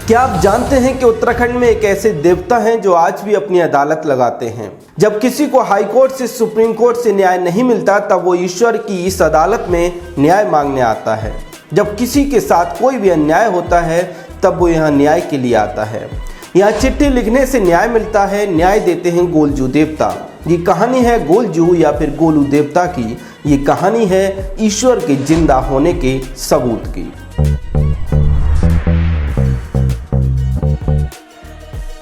क्या आप जानते हैं कि उत्तराखंड में एक ऐसे देवता हैं जो आज भी अपनी अदालत लगाते हैं। जब किसी को हाई कोर्ट से सुप्रीम कोर्ट से न्याय नहीं मिलता तब वो ईश्वर की इस अदालत में न्याय मांगने आता है। जब किसी के साथ कोई भी अन्याय होता है तब वो यहाँ न्याय के लिए आता है। यहाँ चिट्ठी लिखने से न्याय मिलता है। न्याय देते हैं गोलजू देवता। ये कहानी है गोलजू या फिर गोलू देवता की। ये कहानी है ईश्वर के जिंदा होने के सबूत की।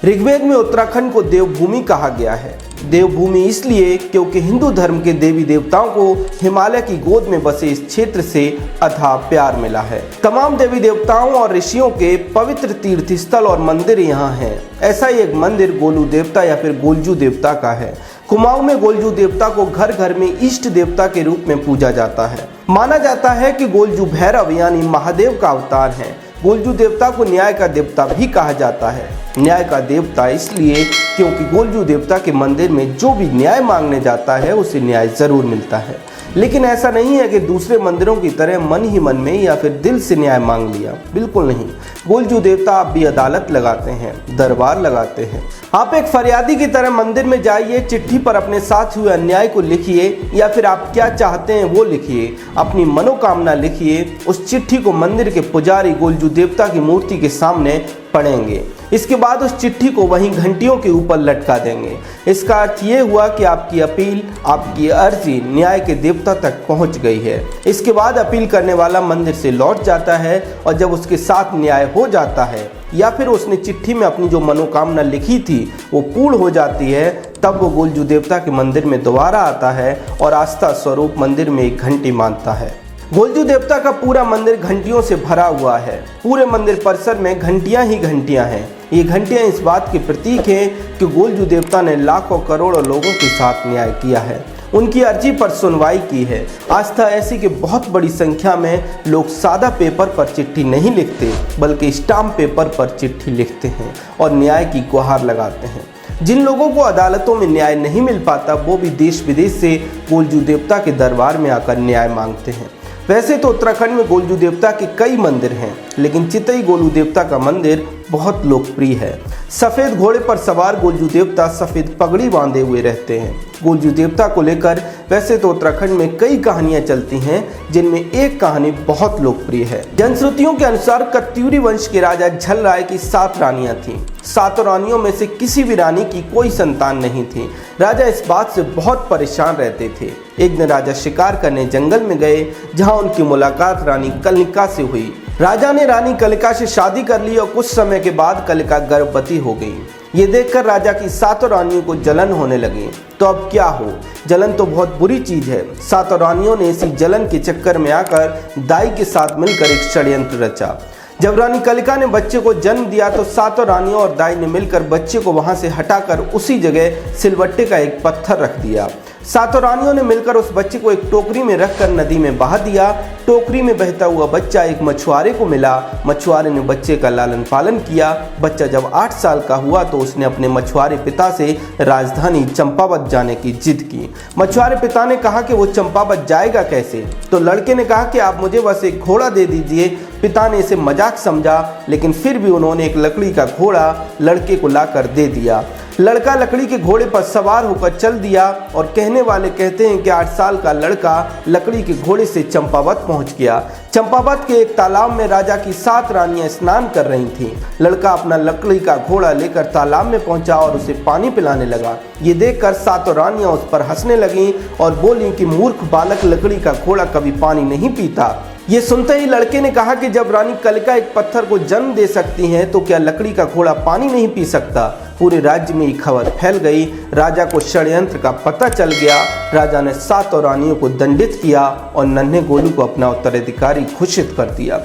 ऋग्वेद में उत्तराखंड को देवभूमि कहा गया है। देवभूमि इसलिए क्योंकि हिंदू धर्म के देवी देवताओं को हिमालय की गोद में बसे इस क्षेत्र से अथाह प्यार मिला है। तमाम देवी देवताओं और ऋषियों के पवित्र तीर्थ स्थल और मंदिर यहाँ हैं। ऐसा ही एक मंदिर गोलू देवता या फिर गोलजू देवता का है। कुमाऊं में गोलजू देवता को घर घर में इष्ट देवता के रूप में पूजा जाता है। माना जाता है कि गोलजू भैरव यानी महादेव का अवतार है। गोलजू देवता को न्याय का देवता भी कहा जाता है। न्याय का देवता इसलिए क्योंकि गोलजू देवता के मंदिर में जो भी न्याय मांगने जाता है उसे न्याय जरूर मिलता है। लेकिन ऐसा नहीं है कि दूसरे मंदिरों की तरह मन ही मन में या फिर दिल से न्याय मांग लिया। बिल्कुल नहीं। गोलजू देवता आप भी अदालत लगाते हैं, दरबार लगाते हैं। आप एक फरियादी की तरह मंदिर में जाइए, चिट्ठी पर अपने साथ हुए अन्याय को लिखिए या फिर आप क्या चाहते हैं वो लिखिए, अपनी मनोकामना लिखिए। उस चिट्ठी को मंदिर के पुजारी गोलजू देवता की मूर्ति के सामने पढ़ेंगे। इसके बाद उस चिट्ठी को वहीं घंटियों के ऊपर लटका देंगे। इसका अर्थ ये हुआ कि आपकी अपील, आपकी अर्जी न्याय के देवता तक पहुंच गई है। इसके बाद अपील करने वाला मंदिर से लौट जाता है और जब उसके साथ न्याय हो जाता है या फिर उसने चिट्ठी में अपनी जो मनोकामना लिखी थी वो पूर्ण हो जाती है, तब वो गोलजू देवता के मंदिर में दोबारा आता है और आस्था स्वरूप मंदिर में एक घंटी मानता है। गोलजू देवता का पूरा मंदिर घंटियों से भरा हुआ है। पूरे मंदिर परिसर में घंटियां ही घंटियां हैं। ये घंटियां इस बात के प्रतीक हैं कि गोलजू देवता ने लाखों करोड़ों लोगों के साथ न्याय किया है, उनकी अर्जी पर सुनवाई की है। आस्था ऐसी कि बहुत बड़ी संख्या में लोग सादा पेपर पर चिट्ठी नहीं लिखते बल्कि स्टाम्प पेपर पर चिट्ठी लिखते हैं और न्याय की गुहार लगाते हैं। जिन लोगों को अदालतों में न्याय नहीं मिल पाता वो भी देश विदेश से गोलजू देवता के दरबार में आकर न्याय मांगते हैं। वैसे तो उत्तराखंड में गोलजू देवता के कई मंदिर हैं, लेकिन चितई गोलू देवता का मंदिर बहुत लोकप्रिय है। सफ़ेद घोड़े पर सवार गोलजू देवता सफ़ेद पगड़ी बांधे हुए रहते हैं। गोलजू देवता को लेकर वैसे तो उत्तराखंड में कई कहानियां चलती हैं, जिनमें एक कहानी बहुत लोकप्रिय है। जनश्रुतियों के अनुसार कत्यूरी वंश के राजा झल राय की 7 रानियां थीं। 7 रानियों में से किसी भी रानी की कोई संतान नहीं थी। राजा इस बात से बहुत परेशान रहते थे। एक दिन राजा शिकार करने जंगल में गए, जहां उनकी मुलाकात रानी कलिका से हुई। राजा ने रानी कलिका से शादी कर ली और कुछ समय के बाद कलिका गर्भवती हो गई। ये देखकर राजा की 7 रानियों को जलन होने लगी। तो अब क्या हो, जलन तो बहुत बुरी चीज है। 7 रानियों ने इसी जलन के चक्कर में आकर दाई के साथ मिलकर एक षड्यंत्र रचा। जब रानी कलिका ने बच्चे को जन्म दिया तो 7 रानियों और दाई ने मिलकर बच्चे को वहां से हटाकर उसी जगह सिलवट्टे का एक पत्थर रख दिया। 7 रानियों ने मिलकर उस बच्चे को एक टोकरी में रखकर नदी में बहा दिया। टोकरी में बहता हुआ बच्चा एक मछुआरे को मिला। मछुआरे ने बच्चे का लालन पालन किया। बच्चा जब 8 साल का हुआ तो उसने अपने मछुआरे पिता से राजधानी चंपावत जाने की जिद की। मछुआरे पिता ने कहा कि वो चंपावत जाएगा कैसे, तो लड़के ने कहा कि आप मुझे बस एक घोड़ा दे दीजिए। पिता ने इसे मजाक समझा, लेकिन फिर भी उन्होंने एक लकड़ी का घोड़ा लड़के को लाकर दे दिया। लड़का लकड़ी के घोड़े पर सवार होकर चल दिया और कहने वाले कहते हैं कि 8 साल का लड़का लकड़ी के घोड़े से चंपावत पहुंच गया। चंपावत के एक तालाब में राजा की 7 रानियां स्नान कर रही थीं। लड़का अपना लकड़ी का घोड़ा लेकर तालाब में पहुंचा और उसे पानी पिलाने लगा। ये देखकर 7 रानियां उस पर हंसने लगीं और बोली कि मूर्ख बालक, लकड़ी का घोड़ा कभी पानी नहीं पीता। ये सुनते ही लड़के ने कहा कि जब रानी कलिका एक पत्थर को जन्म दे सकती हैं तो क्या लकड़ी का घोड़ा पानी नहीं पी सकता। पूरे राज्य में ये खबर फैल गई। राजा को षड्यंत्र का पता चल गया। राजा ने 7 रानियों को दंडित किया और नन्हे गोलू को अपना उत्तराधिकारी घोषित कर दिया।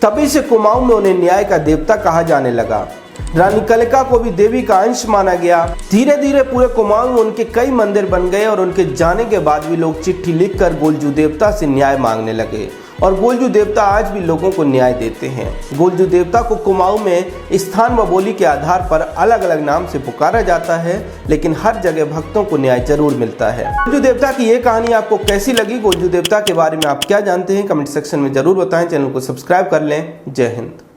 तभी से कुमाऊं में उन्हें न्याय का देवता कहा जाने लगा। रानी कलिका को भी देवी का अंश माना गया। धीरे धीरे पूरे कुमाऊं में उनके कई मंदिर बन गए और उनके जाने के बाद भी लोग चिट्ठी लिखकर गोलजू देवता से न्याय मांगने लगे और गोलजू देवता आज भी लोगों को न्याय देते हैं। गोलजू देवता को कुमाऊं में स्थान व बोली के आधार पर अलग अलग नाम से पुकारा जाता है, लेकिन हर जगह भक्तों को न्याय जरूर मिलता है। गोलजू देवता की ये कहानी आपको कैसी लगी? गोलजू देवता के बारे में आप क्या जानते हैं? कमेंट सेक्शन में जरूर बताएं। चैनल को सब्सक्राइब कर लें। जय हिंद।